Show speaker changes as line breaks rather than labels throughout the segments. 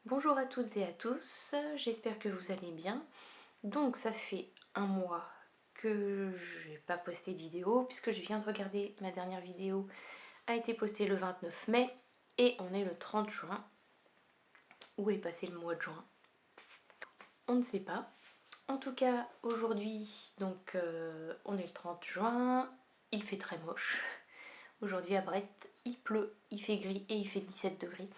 Bonjour à toutes et à tous, j'espère que vous allez bien. Donc ça fait un mois que je n'ai pas posté de vidéo puisque je viens de regarder ma dernière vidéo a été postée le 29 mai et on est le 30 juin. Où est passé le mois de juin? On ne sait pas. En tout cas aujourd'hui donc on est le 30 juin, il fait très moche. Aujourd'hui à Brest il pleut, il fait gris et il fait 17 degrés.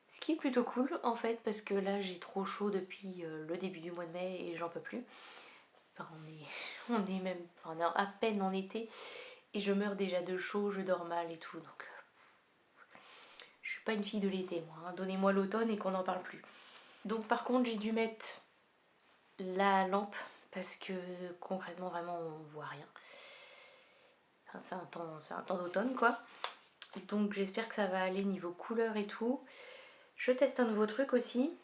Ce qui est plutôt cool en fait parce que là j'ai trop chaud depuis le début du mois de mai et j'en peux plus. Enfin on est même enfin, on est à peine en été et je meurs déjà de chaud, je dors mal et tout donc je suis pas une fille de l'été moi, hein. Donnez-moi l'automne et qu'on n'en parle plus. Donc par contre j'ai dû mettre la lampe parce que concrètement vraiment on voit rien. Enfin, c'est un temps d'automne quoi. Donc j'espère que ça va aller niveau couleur et tout. Je teste un nouveau truc aussi.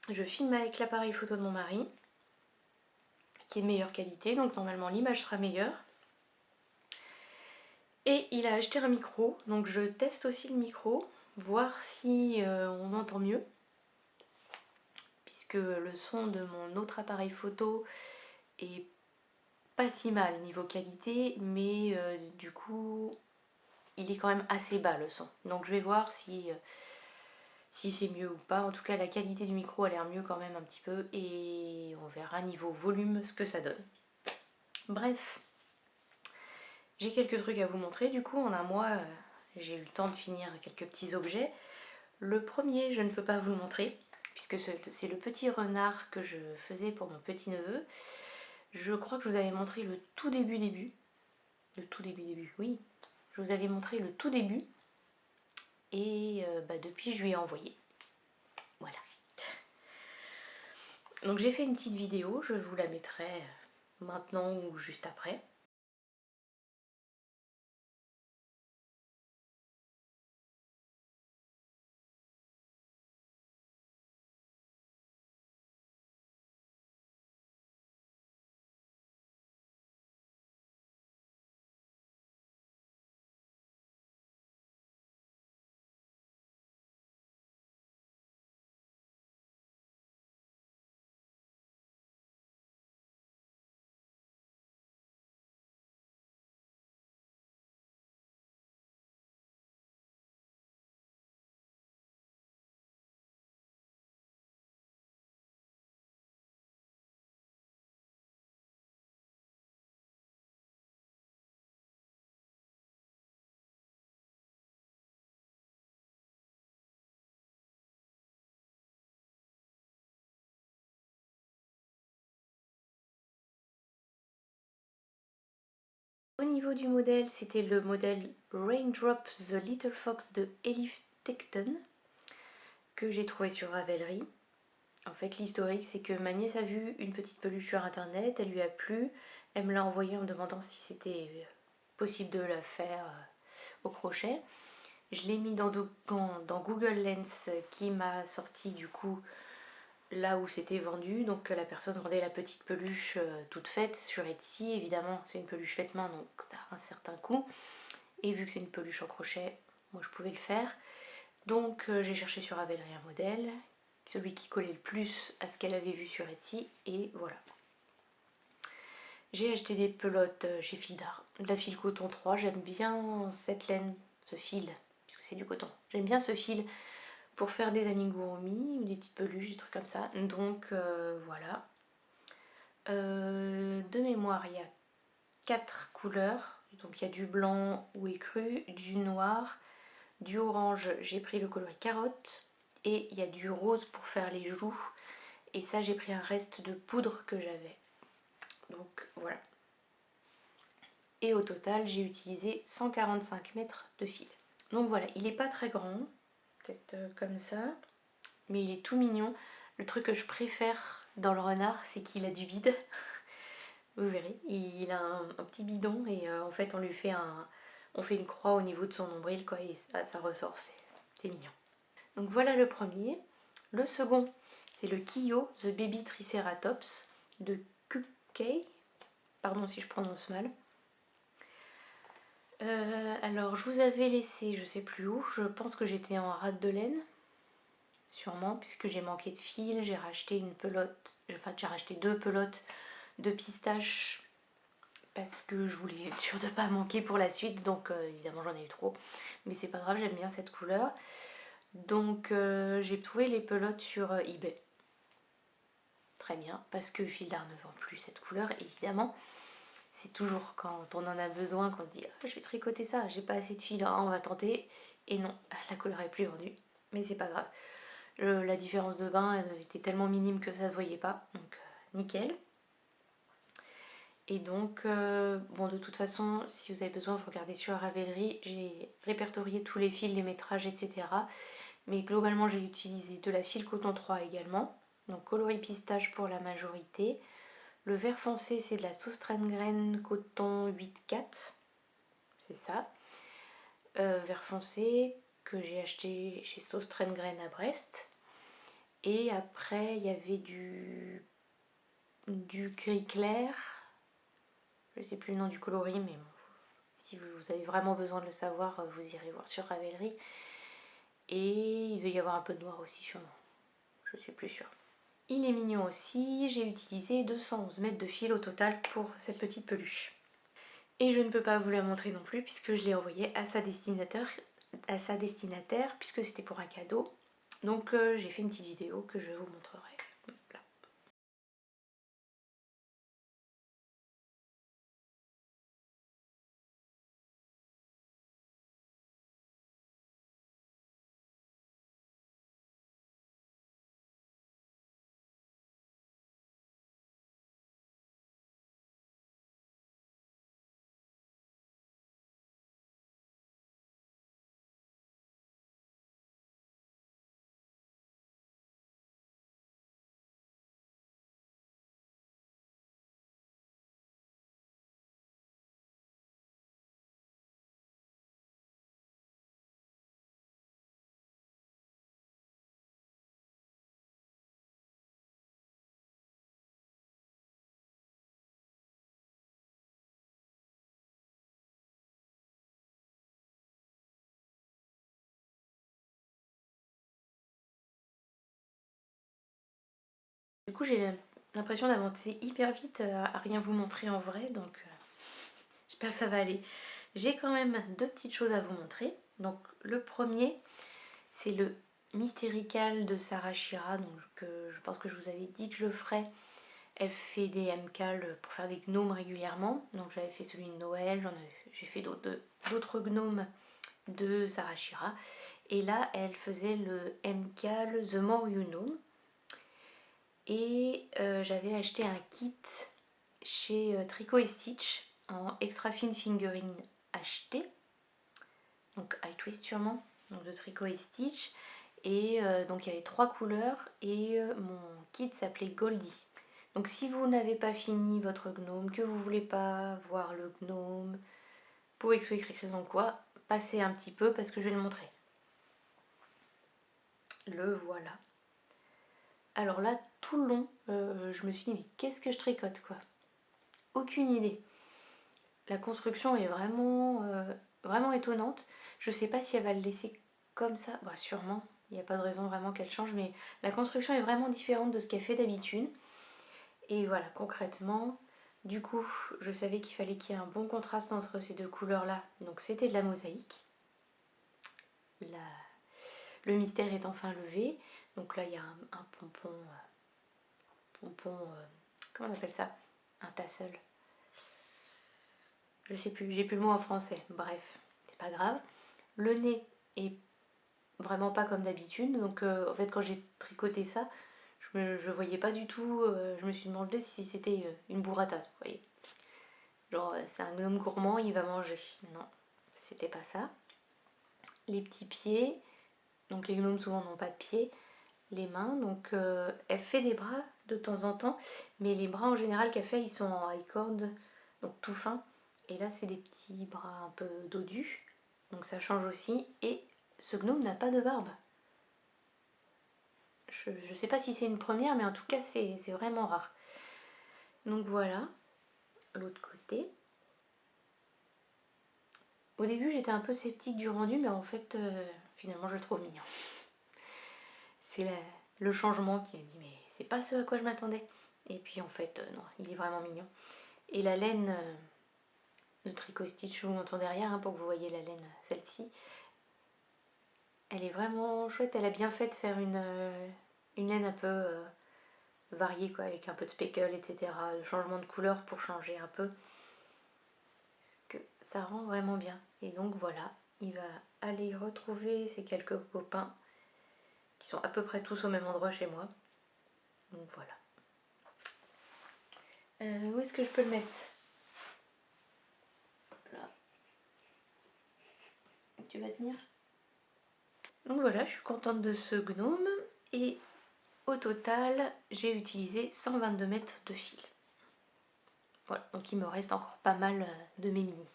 Je filme avec l'appareil photo de mon mari, qui est de meilleure qualité, donc normalement l'image sera meilleure. Et il a acheté un micro, donc je teste aussi le micro, voir si on entend mieux. Puisque le son de mon autre appareil photo est pas si mal niveau qualité, mais du coup il est quand même assez bas le son. Donc je vais voir si c'est mieux ou pas. En tout cas la qualité du micro a l'air mieux quand même un petit peu et on verra niveau volume ce que ça donne. Bref, j'ai quelques trucs à vous montrer. Du coup en un mois j'ai eu le temps de finir quelques petits objets. Le premier je ne peux pas vous le montrer puisque c'est le petit renard que je faisais pour mon petit neveu. Je crois que je vous avais montré le tout début. Le tout début, oui. Je vous avais montré le tout début et depuis je lui ai envoyé. Voilà. Donc j'ai fait une petite vidéo, je vous la mettrai maintenant ou juste après. Au niveau du modèle, c'était le modèle Raindrop The Little Fox de Elif Tecton que j'ai trouvé sur Ravelry. En fait, l'historique, c'est que ma nièce a vu une petite peluche sur internet, elle lui a plu, elle me l'a envoyée en me demandant si c'était possible de la faire au crochet. Je l'ai mis dans Google Lens qui m'a sorti du coup là où c'était vendu. Donc la personne vendait la petite peluche toute faite sur Etsy. Évidemment, c'est une peluche faite main, donc ça a un certain coût. Et vu que c'est une peluche en crochet, moi je pouvais le faire. Donc j'ai cherché sur Ravelry un modèle, celui qui collait le plus à ce qu'elle avait vu sur Etsy, et voilà. J'ai acheté des pelotes chez Fildar, de la fil coton 3, j'aime bien cette laine, ce fil, puisque c'est du coton. J'aime bien ce fil pour faire des amigurumi ou des petites peluches, des trucs comme ça. Donc voilà. De mémoire, il y a 4 couleurs. Donc il y a du blanc ou écru, du noir, du orange, j'ai pris le coloris carotte, et il y a du rose pour faire les joues. Et ça, j'ai pris un reste de poudre que j'avais. Donc voilà. Et au total, j'ai utilisé 145 mètres de fil. Donc voilà, il n'est pas très grand, peut-être comme ça, mais il est tout mignon. Le truc que je préfère dans le renard, c'est qu'il a du bide. Vous verrez, il a un petit bidon et en fait on fait une croix au niveau de son nombril quoi, et ça ressort, c'est mignon. Donc voilà le premier. Le second, c'est le Kiyo The Baby Triceratops de Cupcake. Pardon si je prononce mal. Alors je vous avais laissé, je sais plus où, je pense que j'étais en rade de laine sûrement, puisque j'ai manqué de fil. J'ai racheté une pelote, enfin j'ai racheté 2 pelotes de pistache parce que je voulais être sûre de ne pas manquer pour la suite, donc évidemment j'en ai eu trop, mais c'est pas grave, j'aime bien cette couleur. Donc j'ai trouvé les pelotes sur eBay. Très bien, parce que Fil d'Art ne vend plus cette couleur, évidemment. C'est toujours quand on en a besoin qu'on se dit ah, je vais tricoter ça, j'ai pas assez de fil, hein, on va tenter. Et non, la couleur est plus vendue, mais c'est pas grave. La différence de bain elle était tellement minime que ça se voyait pas, donc nickel. Et donc, bon, de toute façon, si vous avez besoin, vous regardez sur Ravelry, j'ai répertorié tous les fils, les métrages, etc. Mais globalement, j'ai utilisé de la fil coton 3 également, donc coloris pistache pour la majorité. Le vert foncé, c'est de la sauce graine coton 8,4, c'est ça. Vert foncé que j'ai acheté chez Sauce Graine à Brest. Et après, il y avait du gris clair. Je sais plus le nom du coloris, mais bon, si vous avez vraiment besoin de le savoir, vous irez voir sur Ravelry. Et il va y avoir un peu de noir aussi sûrement, je suis plus sûre. Il est mignon aussi, j'ai utilisé 211 mètres de fil au total pour cette petite peluche. Et je ne peux pas vous la montrer non plus puisque je l'ai envoyée à sa destinataire puisque c'était pour un cadeau. Donc j'ai fait une petite vidéo que je vous montrerai. Voilà. Du coup j'ai l'impression d'avancer hyper vite à rien vous montrer en vrai, donc j'espère que ça va aller. J'ai quand même 2 petites choses à vous montrer. Donc le premier, c'est le Mystérical de Sarah Shira, donc je pense que je vous avais dit que je le ferais. Elle fait des MCAL pour faire des gnomes régulièrement. Donc j'avais fait celui de Noël, j'ai fait d'autres gnomes de Sarah Shira. Et là, elle faisait le MCAL The More You Know. Et j'avais acheté un kit chez Tricot et Stitch en extra fine fingering acheté. Donc high twist sûrement, donc de Tricot et Stitch. Et donc il y avait 3 couleurs et mon kit s'appelait Goldie. Donc si vous n'avez pas fini votre gnome, que vous voulez pas voir le gnome, pour X ou Y raison quoi, passez un petit peu parce que je vais le montrer. Le voilà. Alors là, tout le long, je me suis dit mais qu'est-ce que je tricote quoi? Aucune idée. La construction est vraiment étonnante. Je sais pas si elle va le laisser comme ça, bah sûrement. Il n'y a pas de raison vraiment qu'elle change, mais la construction est vraiment différente de ce qu'elle fait d'habitude. Et voilà, concrètement, du coup, je savais qu'il fallait qu'il y ait un bon contraste entre ces 2 couleurs-là. Donc c'était de la mosaïque. Le mystère est enfin levé. Donc là, il y a un pompon, comment on appelle ça? Un tassel. Je sais plus, j'ai plus le mot en français. Bref, c'est pas grave. Le nez est vraiment pas comme d'habitude. Donc en fait, quand j'ai tricoté ça, je voyais pas du tout. Je me suis demandé si c'était une burrata, vous voyez. Genre, c'est un gnome gourmand, il va manger. Non, c'était pas ça. Les petits pieds, donc les gnomes souvent n'ont pas de pieds. Les mains, donc elle fait des bras de temps en temps, mais les bras en général qu'elle fait, ils sont en high cord, donc tout fin. Et là, c'est des petits bras un peu dodus, donc ça change aussi. Et ce gnome n'a pas de barbe. Je sais pas si c'est une première, mais en tout cas, c'est vraiment rare. Donc voilà, l'autre côté. Au début, j'étais un peu sceptique du rendu, mais en fait, finalement, je le trouve mignon. c'est le changement qui m'a dit mais c'est pas ce à quoi je m'attendais. Et puis en fait non, il est vraiment mignon. Et la laine de Tricot Stitch, je vous montre derrière hein, pour que vous voyez la laine, celle-ci. Elle est vraiment chouette, elle a bien fait de faire une laine un peu variée quoi, avec un peu de speckle, etc. De changement de couleur pour changer un peu. Parce que ça rend vraiment bien. Et donc voilà, il va aller retrouver ses quelques copains qui sont à peu près tous au même endroit chez moi. Donc voilà. Où est-ce que je peux le mettre? Là. Tu vas tenir? Donc voilà, je suis contente de ce gnome. Et au total, j'ai utilisé 122 mètres de fil. Voilà, donc il me reste encore pas mal de mes mini.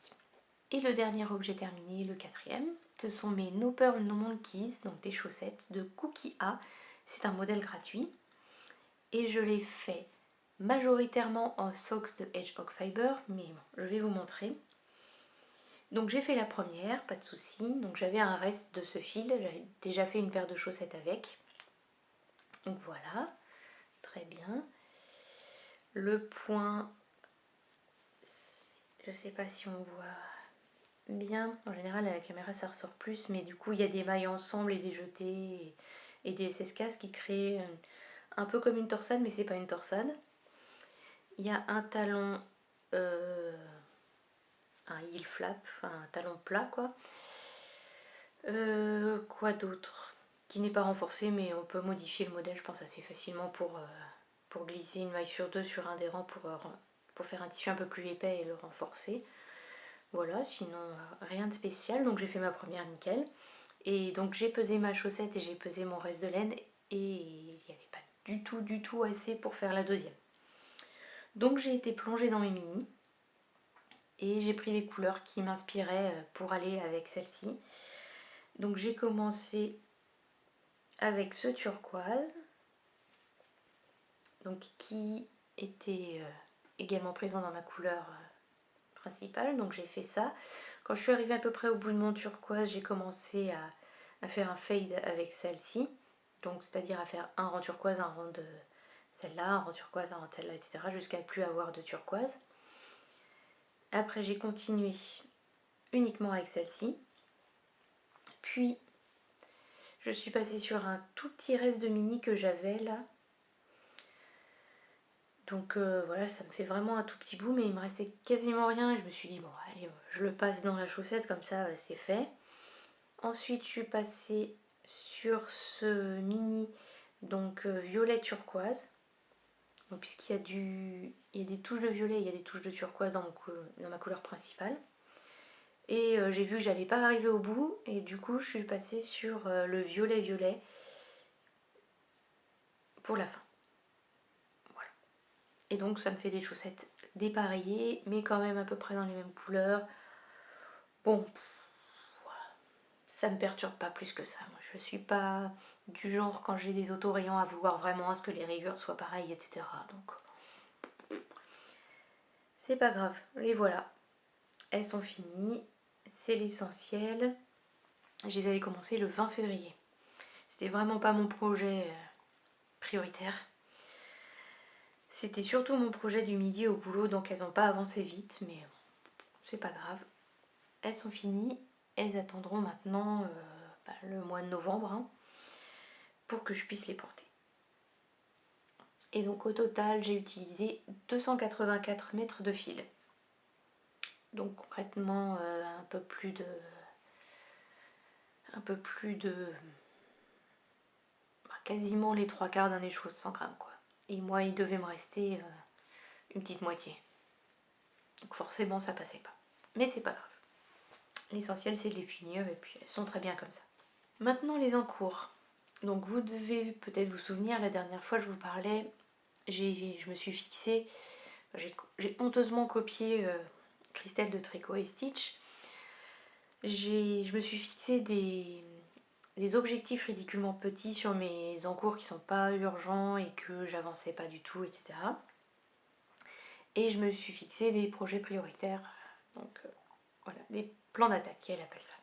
Et le dernier objet terminé, le quatrième, ce sont mes No Pearl No Monkeys, donc des chaussettes de Cookie A. C'est un modèle gratuit. Et je l'ai fait majoritairement en sock de Hedgehog Fiber, mais bon, je vais vous montrer. Donc j'ai fait la première, pas de souci. Donc j'avais un reste de ce fil, j'avais déjà fait une paire de chaussettes avec. Donc voilà, très bien. Le point, je sais pas si on voit bien. En général à la caméra ça ressort plus, mais du coup il y a des mailles ensemble et des jetés et des escasses qui créent un peu comme une torsade, mais c'est pas une torsade. Il y a un talon, un heel flap, enfin un talon plat quoi. Quoi d'autre? Qui n'est pas renforcé, mais on peut modifier le modèle, je pense, assez facilement pour glisser une maille sur deux sur un des rangs pour faire un tissu un peu plus épais et le renforcer. Voilà, sinon rien de spécial. Donc j'ai fait ma première nickel. Et donc j'ai pesé ma chaussette et j'ai pesé mon reste de laine et il n'y avait pas du tout assez pour faire la deuxième. Donc j'ai été plongée dans mes mini et j'ai pris les couleurs qui m'inspiraient pour aller avec celle-ci. Donc j'ai commencé avec ce turquoise, donc qui était également présent dans ma couleur principale, donc j'ai fait ça. Quand je suis arrivée à peu près au bout de mon turquoise, j'ai commencé à faire un fade avec celle-ci, donc c'est-à-dire à faire un rang turquoise, un rang de celle-là, un rang turquoise, un rang de celle-là, etc. jusqu'à ne plus avoir de turquoise. Après j'ai continué uniquement avec celle-ci, puis je suis passée sur un tout petit reste de mini que j'avais là. Donc voilà, ça me fait vraiment un tout petit bout, mais il me restait quasiment rien. Et je me suis dit, bon, allez, je le passe dans la chaussette, comme ça, c'est fait. Ensuite, je suis passée sur ce mini, donc violet turquoise. Puisqu'il y a des touches de violet, il y a des touches de turquoise dans ma couleur principale. Et j'ai vu que j'allais pas arriver au bout, et du coup, je suis passée sur le violet pour la fin. Et donc ça me fait des chaussettes dépareillées, mais quand même à peu près dans les mêmes couleurs. Bon, voilà. Ça me perturbe pas plus que ça. Moi, je suis pas du genre quand j'ai des autorayons à vouloir vraiment à ce que les rayures soient pareilles, etc. Donc c'est pas grave. Les voilà. Elles sont finies. C'est l'essentiel. Je les avais commencées le 20 février. C'était vraiment pas mon projet prioritaire. C'était surtout mon projet du midi au boulot, donc elles n'ont pas avancé vite, mais c'est pas grave. Elles sont finies, elles attendront maintenant le mois de novembre hein, pour que je puisse les porter. Et donc au total, j'ai utilisé 284 mètres de fil. Donc concrètement, un peu plus de quasiment les 3/4 d'un écheveau de 100 grammes quoi. Et moi, il devait me rester une petite moitié. Donc forcément, ça passait pas. Mais c'est pas grave. L'essentiel, c'est de les finir et puis elles sont très bien comme ça. Maintenant, les encours. Donc vous devez peut-être vous souvenir, la dernière fois, je vous parlais, je me suis fixée, j'ai honteusement copié Christelle de Tricot et Stitch. Je me suis fixé des objectifs ridiculement petits sur mes encours qui sont pas urgents et que j'avançais pas du tout, etc. Et je me suis fixé des projets prioritaires, donc voilà, des plans d'attaque, elle appelle ça.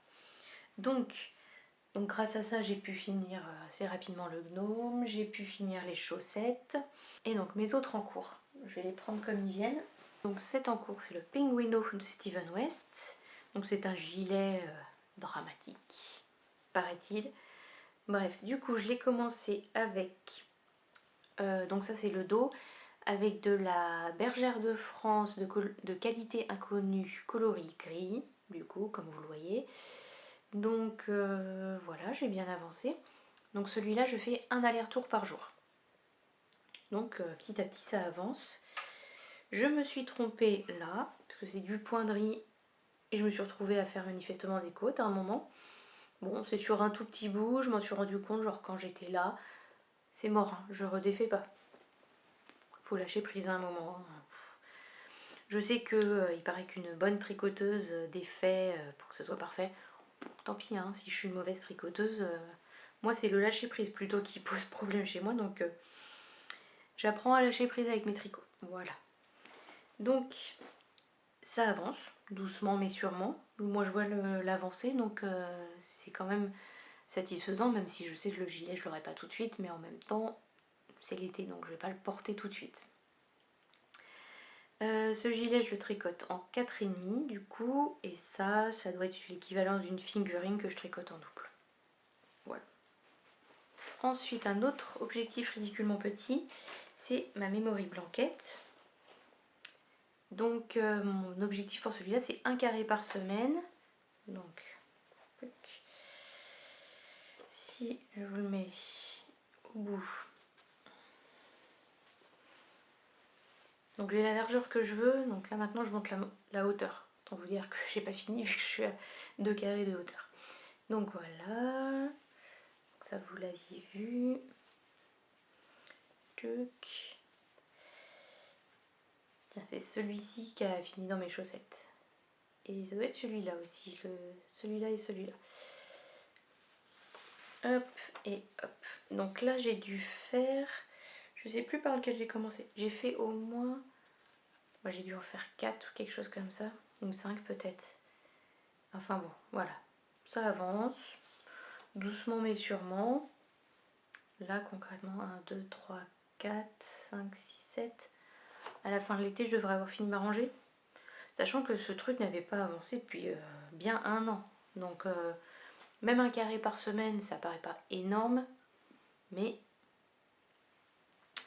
Donc Donc grâce à ça, j'ai pu finir assez rapidement le gnome, j'ai pu finir les chaussettes. Et donc mes autres en cours, je vais les prendre comme ils viennent. Donc cet en cours, c'est le Pinguino de Steven West. Donc c'est un gilet dramatique, paraît-il. Bref, du coup je l'ai commencé avec, donc ça c'est le dos, avec de la Bergère de France de qualité inconnue coloris gris, du coup comme vous le voyez. Donc voilà, j'ai bien avancé. Donc celui-là je fais un aller-retour par jour. Donc petit à petit ça avance. Je me suis trompée là, parce que c'est du point de riz, et je me suis retrouvée à faire manifestement des côtes à un moment. Bon, c'est sur un tout petit bout, je m'en suis rendu compte, genre quand j'étais là, c'est mort, hein, je redéfais pas. Faut lâcher prise à un moment. Je sais que il paraît qu'une bonne tricoteuse défait pour que ce soit parfait. Tant pis, hein, si je suis une mauvaise tricoteuse, moi c'est le lâcher prise plutôt qui pose problème chez moi, donc j'apprends à lâcher prise avec mes tricots. Voilà. Donc ça avance, doucement mais sûrement. Moi je vois l'avancée, donc c'est quand même satisfaisant, même si je sais que le gilet je l'aurai pas tout de suite, mais en même temps c'est l'été donc je vais pas le porter tout de suite. Ce gilet je le tricote en 4,5 du coup, et ça doit être l'équivalent d'une fingering que je tricote en double. Voilà. Ensuite un autre objectif ridiculement petit, c'est ma memory blanquette. Donc mon objectif pour celui-là c'est 1 carré par semaine. Donc si je vous le mets au bout. Donc j'ai la largeur que je veux, donc là maintenant je monte la hauteur. Autant vous dire que j'ai pas fini vu que je suis à 2 carrés de hauteur. Donc voilà, ça vous l'aviez vu. Tuc. Tiens, c'est celui-ci qui a fini dans mes chaussettes. Et ça doit être celui-là aussi, celui-là et celui-là. Hop et hop. Donc là j'ai dû faire, je sais plus par lequel j'ai commencé. J'ai fait au moins, moi j'ai dû en faire 4 ou quelque chose comme ça, ou 5 peut-être. Enfin bon, voilà. Ça avance, doucement mais sûrement. Là concrètement, 1, 2, 3, 4, 5, 6, 7. À la fin de l'été, je devrais avoir fini ma rangée. Sachant que ce truc n'avait pas avancé depuis bien 1 an. Donc même 1 carré par semaine, ça paraît pas énorme. Mais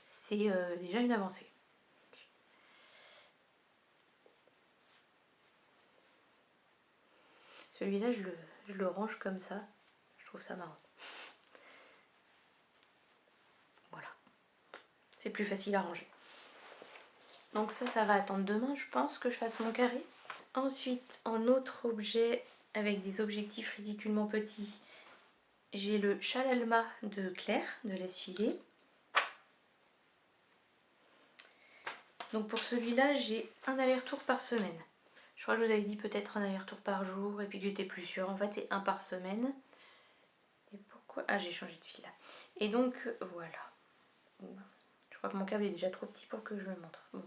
c'est déjà une avancée. Celui-là, je le range comme ça. Je trouve ça marrant. Voilà. C'est plus facile à ranger. Donc ça va attendre demain, je pense, que je fasse mon carré. Ensuite, en autre objet, avec des objectifs ridiculement petits, j'ai le châle Alma de Claire, de Laisse-Filer. Donc pour celui-là, j'ai un aller-retour par semaine. Je crois que je vous avais dit peut-être un aller-retour par jour, et puis que j'étais plus sûre. En fait, c'est 1 par semaine. Et pourquoi? Ah, j'ai changé de fil là. Et donc, voilà. Je crois que mon câble est déjà trop petit pour que je le montre. Bon.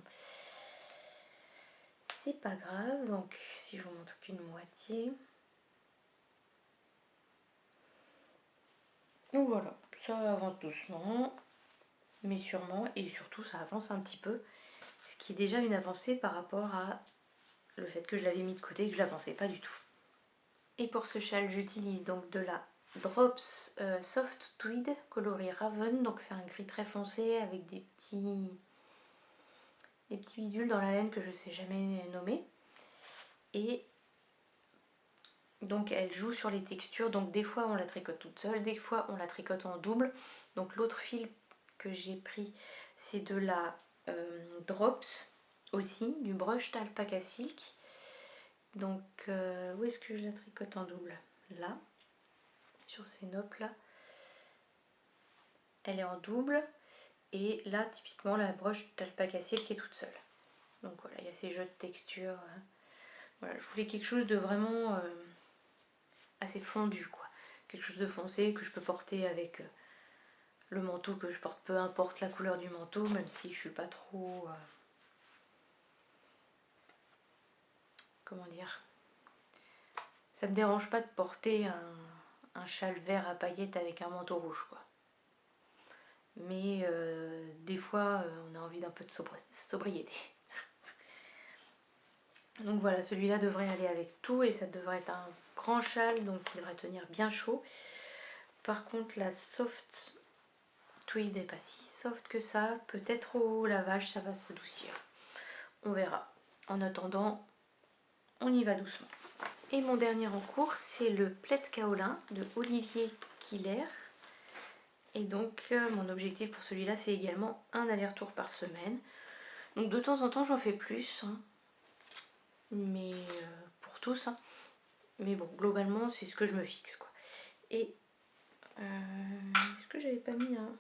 C'est pas grave, donc si je vous montre qu'une moitié. Donc voilà, ça avance doucement, mais sûrement, et surtout ça avance un petit peu. Ce qui est déjà une avancée par rapport à le fait que je l'avais mis de côté et que je l'avançais pas du tout. Et pour ce châle, j'utilise donc de la Drops Soft Tweed coloris Raven, donc c'est un gris très foncé avec des petits bidules dans la laine que je sais jamais nommer. Et donc elle joue sur les textures, donc des fois on la tricote toute seule, des fois on la tricote en double. Donc l'autre fil que j'ai pris c'est de la Drops aussi, du Brushed Alpaca Silk. Donc où est-ce que je la tricote en double? Là, sur ces nopes là. Elle est en double. Et là typiquement la broche d'Alpaca Silk qui est toute seule. Donc voilà, il y a ces jeux de texture. Voilà, je voulais quelque chose de vraiment assez fondu quoi. Quelque chose de foncé que je peux porter avec le manteau que je porte, peu importe la couleur du manteau, même si je suis pas trop... comment dire? Ça me dérange pas de porter un châle vert à paillettes avec un manteau rouge quoi. Mais des fois on a envie d'un peu de sobriété. Donc voilà, celui-là devrait aller avec tout et ça devrait être un grand châle donc il devrait tenir bien chaud. Par contre la soft tweed n'est pas si soft que ça, peut-être au lavage ça va s'adoucir. On verra. En attendant, on y va doucement. Et mon dernier en cours, c'est le plaid kaolin de Olivier Killer. Et donc mon objectif pour celui-là, c'est également un aller-retour par semaine. Donc de temps en temps, j'en fais plus. Hein. Mais pour tous. Hein. Mais bon, globalement, c'est ce que je me fixe. Quoi. Et est-ce que j'avais pas mis un...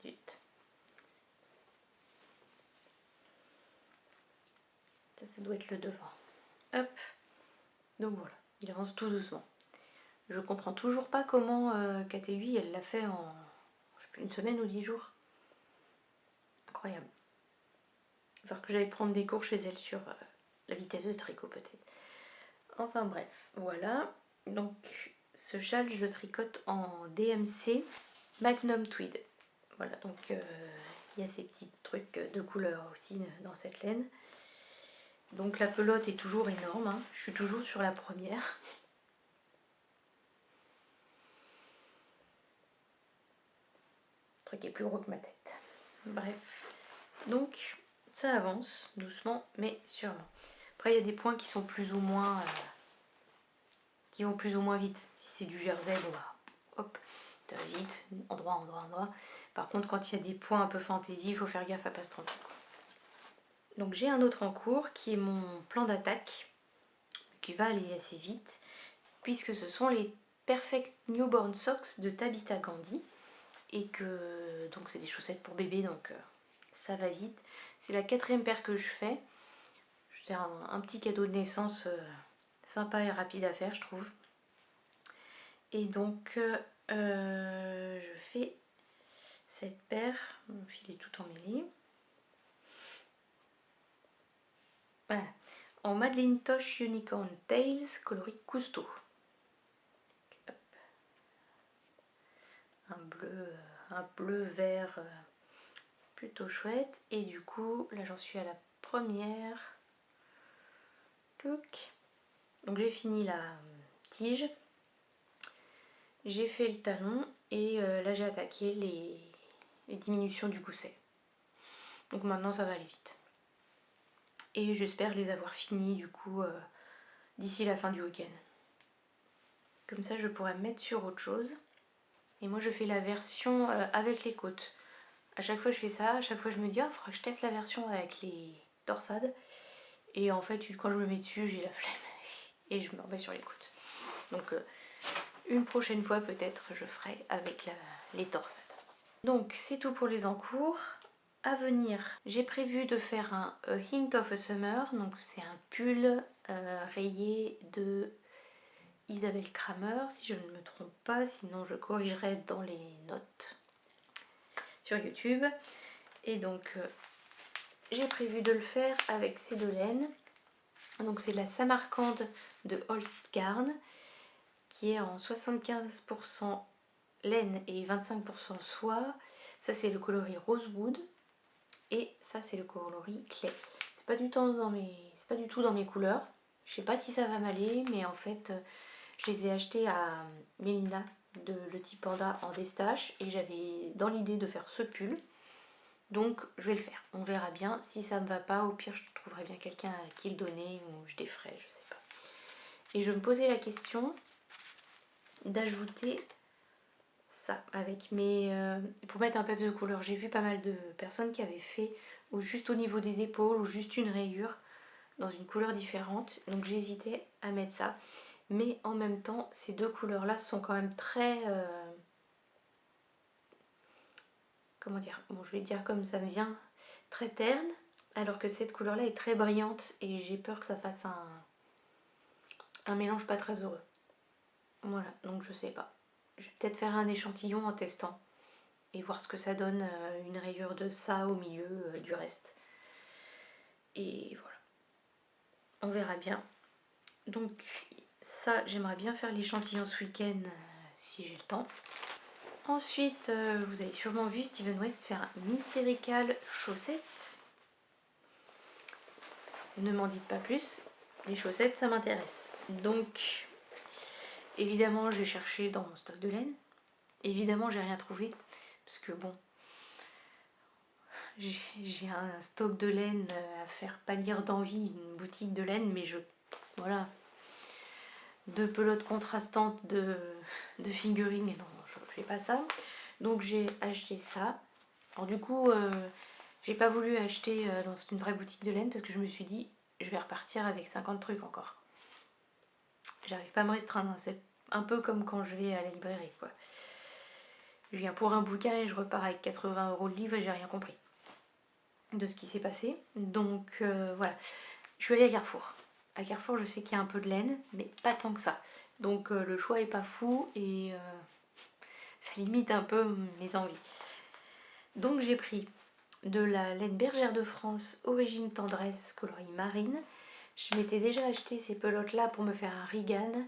Vite. Ça doit être le devant. Hop. Donc voilà, il avance tout doucement. Je comprends toujours pas comment KT8 elle l'a fait en je sais plus, une semaine ou 10 jours. Incroyable. Il va falloir que j'aille prendre des cours chez elle sur la vitesse de tricot peut-être. Enfin bref, voilà. Donc ce châle je le tricote en DMC Magnum Tweed. Voilà, donc il y a ces petits trucs de couleur aussi dans cette laine. Donc la pelote est toujours énorme, hein. Je suis toujours sur la première. Le truc est plus gros que ma tête. Bref, donc ça avance doucement mais sûrement. Après il y a des points qui sont plus ou moins qui vont plus ou moins vite. Si c'est du jersey, bon bah hop, ça va vite, endroit, endroit, endroit. Par contre quand il y a des points un peu fantaisie, il faut faire gaffe à pas se tromper. Donc j'ai un autre en cours qui est mon plan d'attaque, qui va aller assez vite, puisque ce sont les Perfect Newborn Socks de Tabitha Gandhi. Et que donc c'est des chaussettes pour bébé, donc ça va vite. C'est la 4e paire que je fais. C'est un petit cadeau de naissance sympa et rapide à faire, je trouve. Et donc je fais cette paire, mon fil est tout emmêlé. Voilà, en Madelinetosh Unicorn Tails coloris Cousteau. Un bleu vert plutôt chouette. Et du coup, là j'en suis à la première. Donc j'ai fini la tige. J'ai fait le talon et là j'ai attaqué les diminutions du gousset. Donc maintenant ça va aller vite. Et j'espère les avoir finis du coup d'ici la fin du week-end. Comme ça je pourrais me mettre sur autre chose. Et moi je fais la version avec les côtes. À chaque fois je fais ça, à chaque fois je me dis il faudra que je teste la version avec les torsades. Et en fait quand je me mets dessus j'ai la flemme et je me remets sur les côtes. Donc une prochaine fois peut-être je ferai avec les torsades. Donc c'est tout pour les encours. À venir, j'ai prévu de faire un Hint of a Summer. Donc c'est un pull rayé de Isabelle Kramer, si je ne me trompe pas, sinon je corrigerai dans les notes sur YouTube. Et donc j'ai prévu de le faire avec ces deux laines. Donc c'est la Samarcande de Holstgarn qui est en 75% laine et 25% soie. Ça c'est le coloris Rosewood et ça c'est le coloris Clay. C'est pas du tout dans mes couleurs. Je sais pas si ça va m'aller, mais en fait je les ai achetés à Mélina de Le Petit Panda en destache et j'avais dans l'idée de faire ce pull. Donc je vais le faire. On verra bien. Si ça me va pas, au pire je trouverai bien quelqu'un à qui le donner ou je déferai, je sais pas. Et je me posais la question d'ajouter ça avec mes pour mettre un peu de couleur. J'ai vu pas mal de personnes qui avaient fait ou juste au niveau des épaules ou juste une rayure dans une couleur différente, donc j'hésitais à mettre ça, mais en même temps ces deux couleurs là sont quand même très comment dire, bon je vais dire comme ça me vient, très terne, alors que cette couleur là est très brillante et j'ai peur que ça fasse un mélange pas très heureux. Voilà, donc je sais pas. Je vais peut-être faire un échantillon en testant et voir ce que ça donne, une rayure de ça au milieu du reste. Et voilà. On verra bien. Donc Ça, j'aimerais bien faire l'échantillon ce week-end si j'ai le temps. Ensuite, vous avez sûrement vu Steven West faire un Mystérical chaussette. Ne m'en dites pas plus, les chaussettes ça m'intéresse. Donc, évidemment, j'ai cherché dans mon stock de laine. Évidemment, j'ai rien trouvé. Parce que bon, j'ai un stock de laine à faire pâlir d'envie, une boutique de laine, mais voilà. 2 pelotes contrastantes de fingering, non, je fais pas ça. Donc j'ai acheté ça. Alors du coup, j'ai pas voulu acheter dans une vraie boutique de laine parce que je me suis dit, je vais repartir avec 50 trucs encore. J'arrive pas à me restreindre, hein. C'est un peu comme quand je vais à la librairie, quoi. Je viens pour un bouquin et je repars avec 80 € le livre et j'ai rien compris de ce qui s'est passé. Donc voilà, je suis allée à Carrefour. À Carrefour, je sais qu'il y a un peu de laine, mais pas tant que ça. Donc le choix est pas fou et ça limite un peu mes envies. Donc j'ai pris de la laine bergère de France, origine tendresse, coloris marine. Je m'étais déjà acheté ces pelotes là pour me faire un Regan,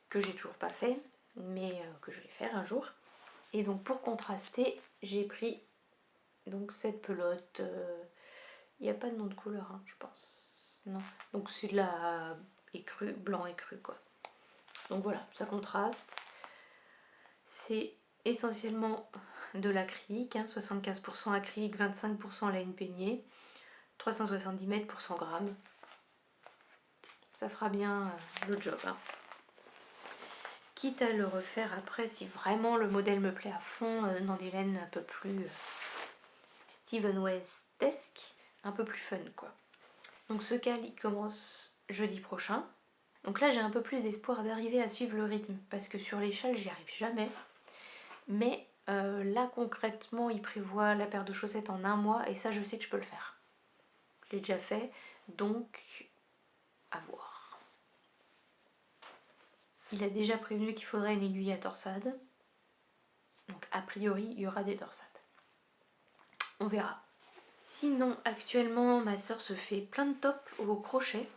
que j'ai toujours pas fait, mais que je vais faire un jour. Et donc pour contraster, j'ai pris donc cette pelote. Il n'y a pas de nom de couleur, hein, je pense. Non. Donc c'est de la écru, blanc écru quoi. Donc voilà, ça contraste. C'est essentiellement de l'acrylique, hein, 75% acrylique, 25% laine peignée, 370 mètres pour 100 grammes. Ça fera bien le job. Hein. Quitte à le refaire après, si vraiment le modèle me plaît à fond, dans des laines un peu plus Steven West-esque, un peu plus fun quoi. Donc ce cal il commence jeudi prochain. Donc là j'ai un peu plus d'espoir d'arriver à suivre le rythme parce que sur l'échelle j'y arrive jamais. Mais là concrètement il prévoit la paire de chaussettes en un mois et ça je sais que je peux le faire. Je l'ai déjà fait, donc à voir. Il a déjà prévenu qu'il faudrait une aiguille à torsade. Donc a priori il y aura des torsades. On verra. Sinon actuellement ma soeur se fait plein de tops au crochet.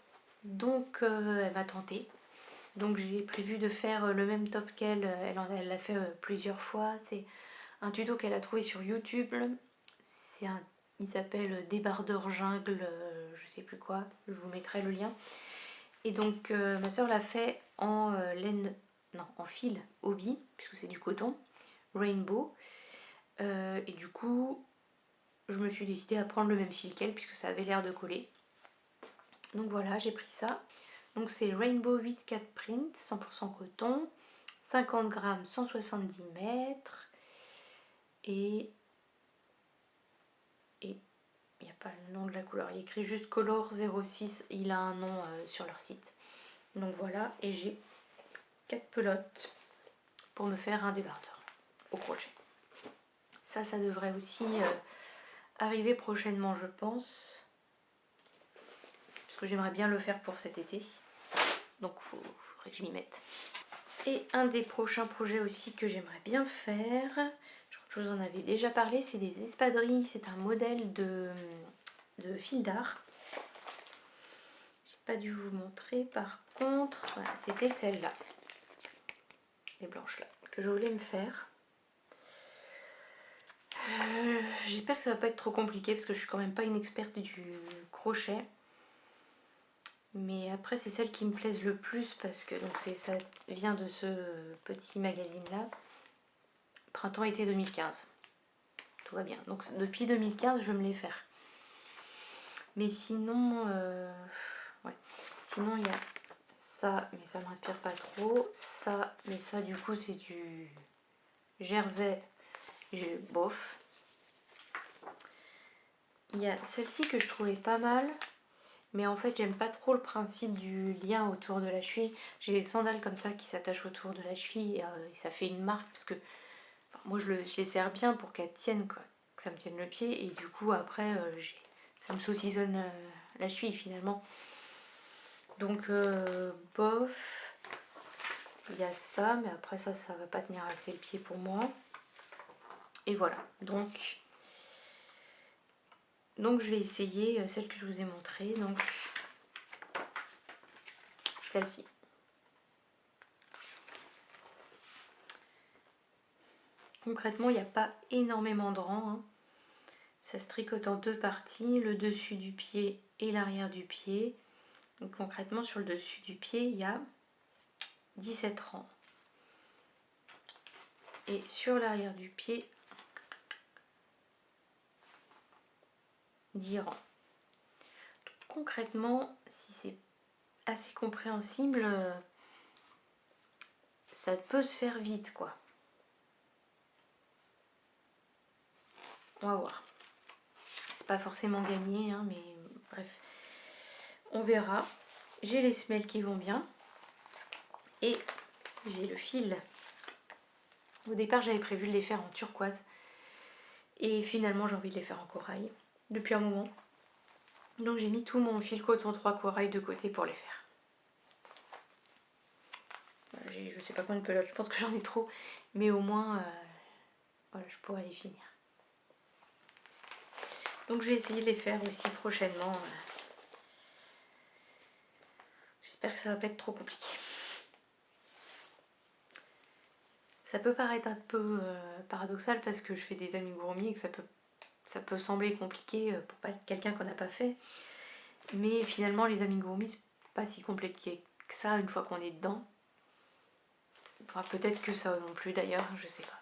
Donc elle m'a tenté. Donc j'ai prévu de faire le même top qu'elle. Elle l'a fait plusieurs fois. C'est un tuto qu'elle a trouvé sur YouTube. Il s'appelle Débardeur jungle, je sais plus quoi. Je vous mettrai le lien. Et donc ma soeur l'a fait en laine, non, en fil hobby, puisque c'est du coton, rainbow. Et du coup, je me suis décidée à prendre le même fil qu'elle, puisque ça avait l'air de coller. Donc voilà, j'ai pris ça. Donc c'est Rainbow 8-4 print, 100% coton, 50 grammes, 170 mètres. Et il n'y a pas le nom de la couleur, il est écrit juste Color 06, il a un nom sur leur site. Donc voilà, et j'ai 4 pelotes pour me faire un débardeur au crochet. Ça devrait aussi arriver prochainement, je pense. Parce que j'aimerais bien le faire pour cet été. Donc il faudrait que je m'y mette. Et un des prochains projets aussi que j'aimerais bien faire, je crois que je vous en avais déjà parlé, c'est des espadrilles. C'est un modèle de fil d'art. J'ai pas dû vous montrer par contre. Voilà, c'était celle-là. Les blanches là, que je voulais me faire. J'espère que ça va pas être trop compliqué parce que je suis quand même pas une experte du crochet. Mais après c'est celle qui me plaise le plus parce que donc ça vient de ce petit magazine là. Printemps-été 2015. Tout va bien. Donc depuis 2015 je veux me les faire. Mais sinon, ouais. Sinon il y a ça, mais ça m'inspire pas trop. Ça, mais ça du coup c'est du jersey, bof. Il y a celle-ci que je trouvais pas mal. Mais en fait j'aime pas trop le principe du lien autour de la cheville. J'ai des sandales comme ça qui s'attachent autour de la cheville et ça fait une marque parce que enfin, moi je les serre bien pour qu'elles tiennent quoi, que ça me tienne le pied et du coup après ça me saucissonne la cheville finalement. Donc bof, il y a ça mais après ça va pas tenir assez le pied pour moi. Et voilà, donc je vais essayer celle que je vous ai montrée, donc celle-ci. Concrètement, il n'y a pas énormément de rangs, hein. Ça se tricote en deux parties, le dessus du pied et l'arrière du pied. Donc concrètement, sur le dessus du pied, il y a 17 rangs. Et sur l'arrière du pied, 10 rangs. Donc, concrètement, si c'est assez compréhensible, ça peut se faire vite, quoi. On va voir. C'est pas forcément gagné, hein, mais bref. On verra. J'ai les semelles qui vont bien. Et j'ai le fil. Au départ, j'avais prévu de les faire en turquoise. Et finalement, j'ai envie de les faire en corail. Depuis un moment. Donc j'ai mis tout mon fil coton 3 corail de côté pour les faire. Je sais pas combien de pelotes, je pense que j'en ai trop. Mais au moins, voilà, je pourrais les finir. Donc je vais essayer de les faire aussi prochainement. J'espère que ça va pas être trop compliqué. Ça peut paraître un peu paradoxal parce que je fais des amigurumi et que ça peut sembler compliqué pour quelqu'un qu'on n'a pas fait. Mais finalement les amigurumi c'est pas si compliqué que ça une fois qu'on est dedans. Enfin peut-être que ça non plus d'ailleurs, je sais pas.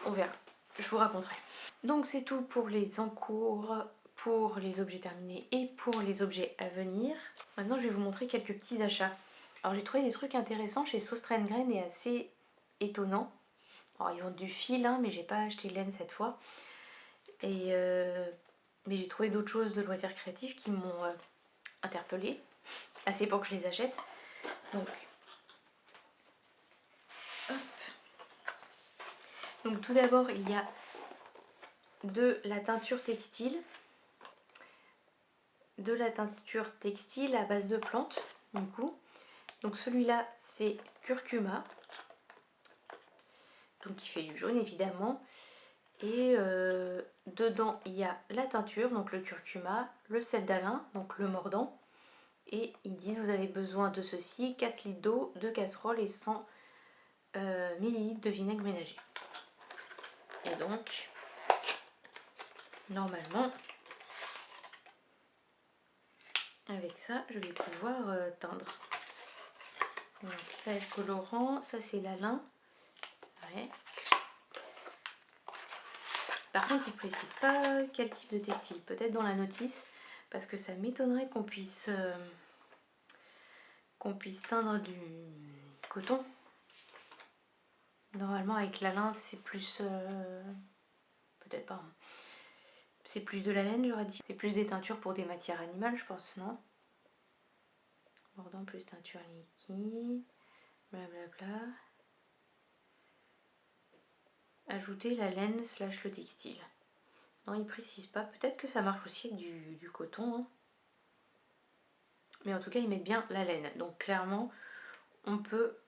On verra, je vous raconterai. Donc c'est tout pour les encours, pour les objets terminés et pour les objets à venir. Maintenant je vais vous montrer quelques petits achats. Alors j'ai trouvé des trucs intéressants chez Sostrengren et assez étonnants. Alors ils vendent du fil, hein, mais j'ai pas acheté de laine cette fois. Et mais j'ai trouvé d'autres choses de loisirs créatifs qui m'ont interpellée, assez pour que je les achète. Donc, hop. Donc tout d'abord il y a de la teinture textile. De la teinture textile à base de plantes, du coup. Donc celui-là c'est curcuma. Donc il fait du jaune évidemment. Et dedans il y a la teinture, donc le curcuma, le sel d'Alain, donc le mordant. Et ils disent vous avez besoin de ceci, 4 litres d'eau, 2 casseroles et 100 ml de vinaigre ménager. Et donc, normalement, avec ça, je vais pouvoir teindre. Donc là, le colorant, ça c'est l'Alain. Ouais. Par contre, ils ne précisent pas quel type de textile. Peut-être dans la notice, parce que ça m'étonnerait qu'on puisse teindre du coton. Normalement, avec la laine, c'est plus... peut-être pas. Hein. C'est plus de la laine, j'aurais dit. C'est plus des teintures pour des matières animales, je pense, non? Mordant plus teinture liquide. Blablabla. Ajouter la laine / le textile. Non, ils précisent pas. Peut-être que ça marche aussi avec du coton. Hein. Mais en tout cas, ils mettent bien la laine. Donc clairement, on peut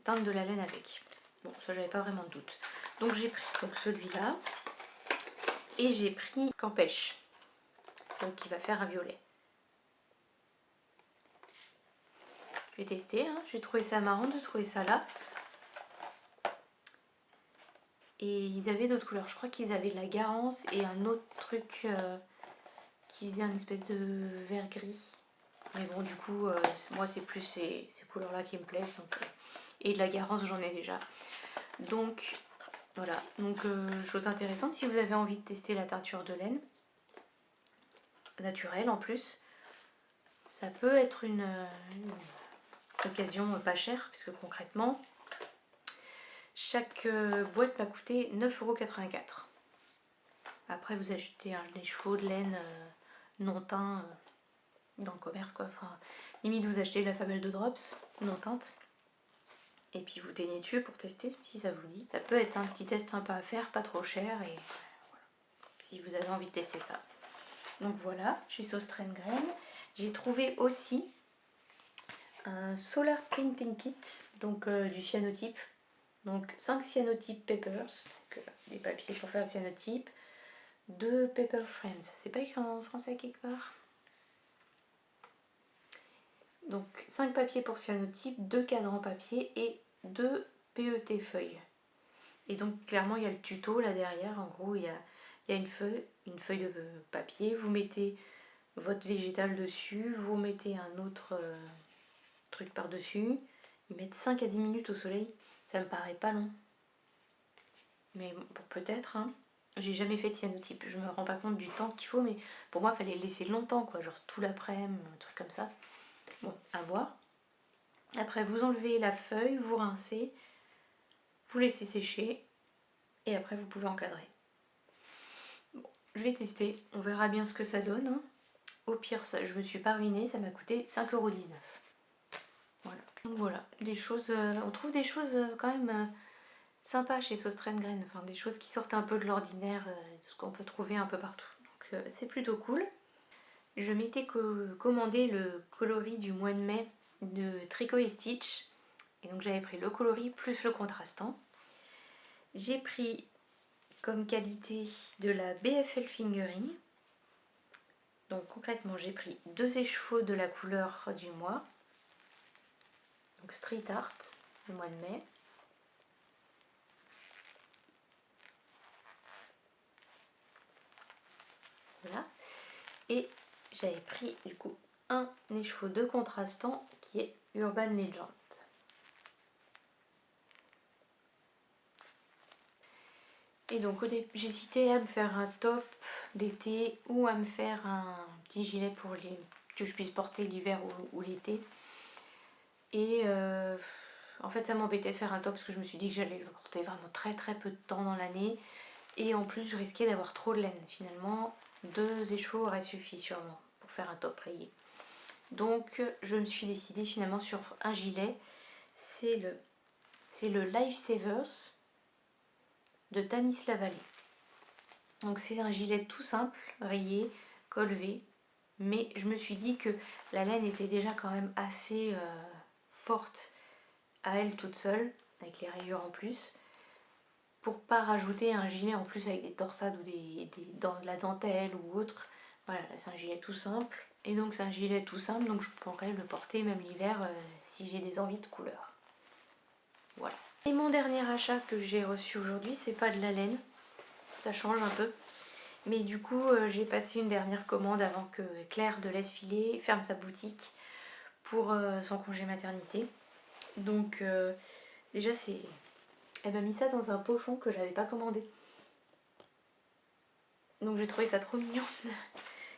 teindre de la laine avec. Bon, ça, j'avais pas vraiment de doute. Donc j'ai pris celui-là. Et j'ai pris Campèche. Donc qui va faire un violet. Je vais tester. Hein. J'ai trouvé ça marrant de trouver ça là. Et ils avaient d'autres couleurs. Je crois qu'ils avaient de la Garance et un autre truc qui faisait une espèce de vert gris. Mais bon, du coup, moi, c'est plus ces couleurs-là qui me plaisent. Donc, et de la Garance, j'en ai déjà. Donc, voilà. Donc, chose intéressante, si vous avez envie de tester la teinture de laine, naturelle en plus, ça peut être une occasion pas chère, puisque concrètement, chaque boîte m'a coûté 9,84 €. Après, vous achetez des chevaux de laine non teints dans le commerce, quoi. Enfin, limite, vous achetez la famelle de Drops non teinte. Et puis, vous teignez dessus pour tester, si ça vous dit. Ça peut être un petit test sympa à faire, pas trop cher. Et voilà, si vous avez envie de tester ça. Donc voilà, chez Sostrengren. J'ai trouvé aussi un Solar Printing Kit, donc du cyanotype. Donc 5 cyanotype papers, donc, des papiers pour faire le cyanotype, 2 paper frames, c'est pas écrit en français quelque part. Donc 5 papiers pour cyanotype, 2 cadrans papier et 2 PET feuilles. Et donc clairement il y a le tuto là derrière, en gros il y a une feuille de papier, vous mettez votre végétal dessus, vous mettez un autre truc par-dessus, ils mettent 5 à 10 minutes au soleil, ça me paraît pas long. Mais bon, peut-être, hein. J'ai jamais fait de cyanotype, je me rends pas compte du temps qu'il faut, mais pour moi il fallait le laisser longtemps quoi, genre tout l'après-midi, un truc comme ça. Bon, à voir. Après vous enlevez la feuille, vous rincez, vous laissez sécher et après vous pouvez encadrer. Bon, je vais tester, on verra bien ce que ça donne, hein. Au pire, ça, je me suis pas ruinée, ça m'a coûté 5,19 €. Voilà. Donc voilà, des choses, on trouve des choses quand même sympas chez Sauce Train-Grain, enfin des choses qui sortent un peu de l'ordinaire, de ce qu'on peut trouver un peu partout. Donc c'est plutôt cool. Je m'étais commandé le coloris du mois de mai de Tricot et Stitch. Et donc j'avais pris le coloris plus le contrastant. J'ai pris comme qualité de la BFL Fingering. Donc concrètement j'ai pris 2 échevaux de la couleur du mois. Donc Street Art, le mois de mai. Voilà. Et j'avais pris du coup un écheveau de contrastant qui est Urban Legend. Et donc j'hésitais à me faire un top d'été ou à me faire un petit gilet pour que je puisse porter l'hiver ou l'été. Et en fait ça m'embêtait de faire un top parce que je me suis dit que j'allais le porter vraiment très très peu de temps dans l'année. Et en plus je risquais d'avoir trop de laine. Finalement 2 échevaux auraient suffi sûrement pour faire un top rayé. Donc je me suis décidée finalement sur un gilet. C'est le Lifesavers de Tanis Lavallée. Donc c'est un gilet tout simple, rayé, col V, mais je me suis dit que la laine était déjà quand même assez forte à elle toute seule, avec les rayures en plus, pour pas rajouter un gilet en plus avec des torsades ou de la dentelle ou autre. Voilà, là c'est un gilet tout simple, et donc c'est un gilet tout simple, donc je pourrais le porter même l'hiver si j'ai des envies de couleur. Voilà. Et mon dernier achat que j'ai reçu aujourd'hui, c'est pas de la laine, ça change un peu. Mais du coup, j'ai passé une dernière commande avant que Claire de Laisse Filer ferme sa boutique pour son congé maternité. Donc déjà, elle m'a mis ça dans un pochon que j'avais pas commandé. Donc j'ai trouvé ça trop mignon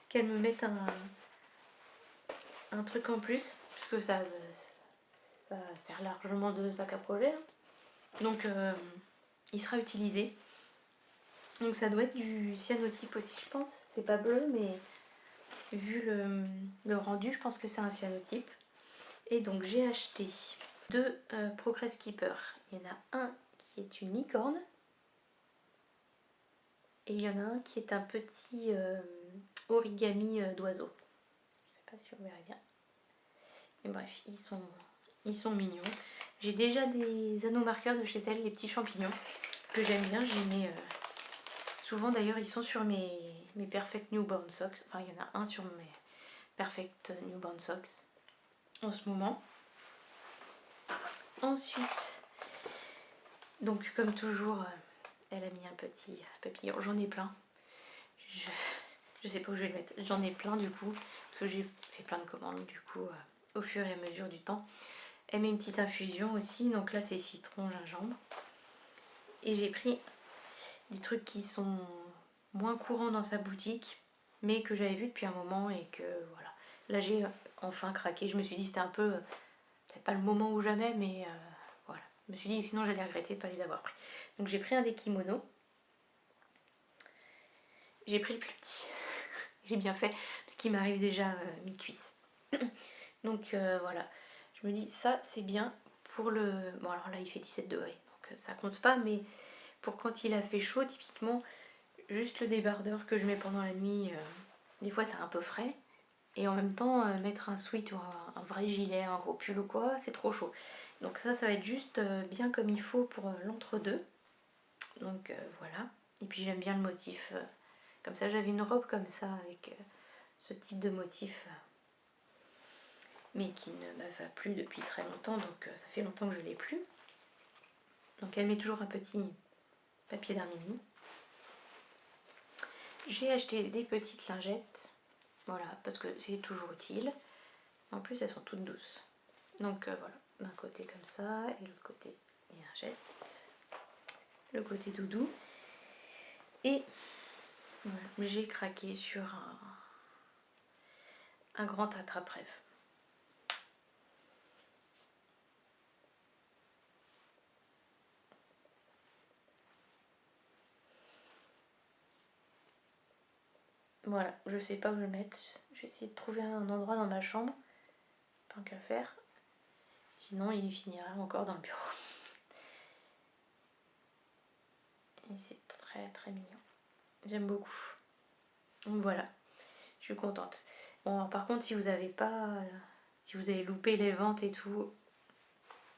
qu'elle me mette un truc en plus, puisque ça sert largement de sac à projet. Donc il sera utilisé. Donc ça doit être du cyanotype aussi, je pense. C'est pas bleu, mais vu le rendu, je pense que c'est un cyanotype. Et donc j'ai acheté 2 Progress Keeper. Il y en a un qui est une licorne. Et il y en a un qui est un petit origami d'oiseau. Je sais pas si on verrait bien. Mais bref, ils sont mignons. J'ai déjà des anneaux marqueurs de chez elle, les petits champignons, que j'aime bien. J'y mets souvent d'ailleurs, ils sont sur mes Perfect Newborn Socks. Enfin, il y en a un sur mes Perfect Newborn Socks en ce moment. Ensuite, donc comme toujours, elle a mis un petit papillon. J'en ai plein. Je sais pas où je vais le mettre. J'en ai plein du coup, parce que j'ai fait plein de commandes du coup au fur et à mesure du temps. Elle met une petite infusion aussi. Donc là, c'est citron, gingembre. Et j'ai pris des trucs qui sont moins courants dans sa boutique, mais que j'avais vu depuis un moment et que voilà. Là, j'ai enfin craqué. Je me suis dit c'était un peu, peut-être pas le moment ou jamais, mais voilà. Je me suis dit que sinon j'allais regretter de ne pas les avoir pris. Donc j'ai pris un des kimonos. J'ai pris le plus petit. J'ai bien fait, parce qu'il m'arrive déjà mi-cuisse. Donc voilà. Je me dis ça c'est bien pour le... Bon alors là il fait 17 degrés, donc ça compte pas, mais pour quand il a fait chaud, typiquement, juste le débardeur que je mets pendant la nuit, des fois c'est un peu frais. Et en même temps, mettre un sweat ou un vrai gilet, un gros pull ou quoi, c'est trop chaud. Donc ça va être juste bien comme il faut pour l'entre-deux. Donc voilà. Et puis j'aime bien le motif. Comme ça, j'avais une robe comme ça avec ce type de motif. Mais qui ne me va plus depuis très longtemps. Donc ça fait longtemps que je ne l'ai plus. Donc elle met toujours un petit papier d'Armini. J'ai acheté des petites lingettes, voilà, parce que c'est toujours utile. En plus, elles sont toutes douces. Donc voilà, d'un côté comme ça, et l'autre côté les lingettes. Le côté doudou. Et voilà, j'ai craqué sur un grand attrape-rêve. Voilà, je sais pas où le mettre. Je vais essayer de trouver un endroit dans ma chambre, tant qu'à faire. Sinon, il finira encore dans le bureau. Et c'est très très mignon. J'aime beaucoup. Donc voilà, je suis contente. Bon, par contre, si vous avez loupé les ventes et tout,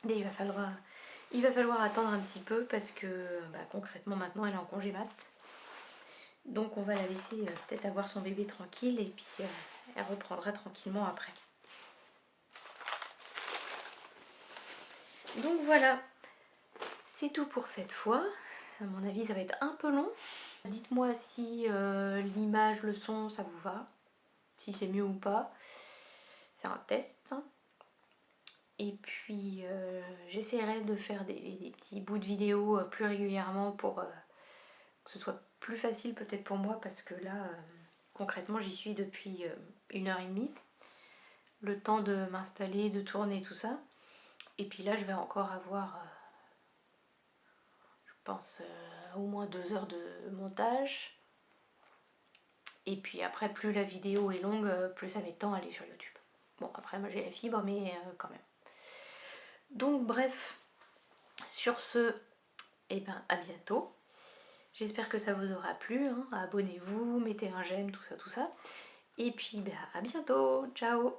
il va falloir attendre un petit peu parce que concrètement maintenant elle est en congé mat. Donc on va la laisser peut-être avoir son bébé tranquille et puis elle reprendra tranquillement après. Donc voilà, c'est tout pour cette fois. À mon avis ça va être un peu long. Dites-moi si l'image, le son, ça vous va, si c'est mieux ou pas. C'est un test. Et puis j'essaierai de faire des petits bouts de vidéo plus régulièrement pour que ce soit plus facile peut-être pour moi parce que là concrètement j'y suis depuis 1h30. Le temps de m'installer, de tourner tout ça. Et puis là je vais encore avoir je pense au moins 2 heures de montage. Et puis après plus la vidéo est longue, plus ça met de temps à aller sur YouTube. Bon après moi j'ai la fibre mais quand même. Donc bref, sur ce, à bientôt. J'espère que ça vous aura plu, hein. Abonnez-vous, mettez un j'aime, tout ça. Et puis à bientôt, ciao.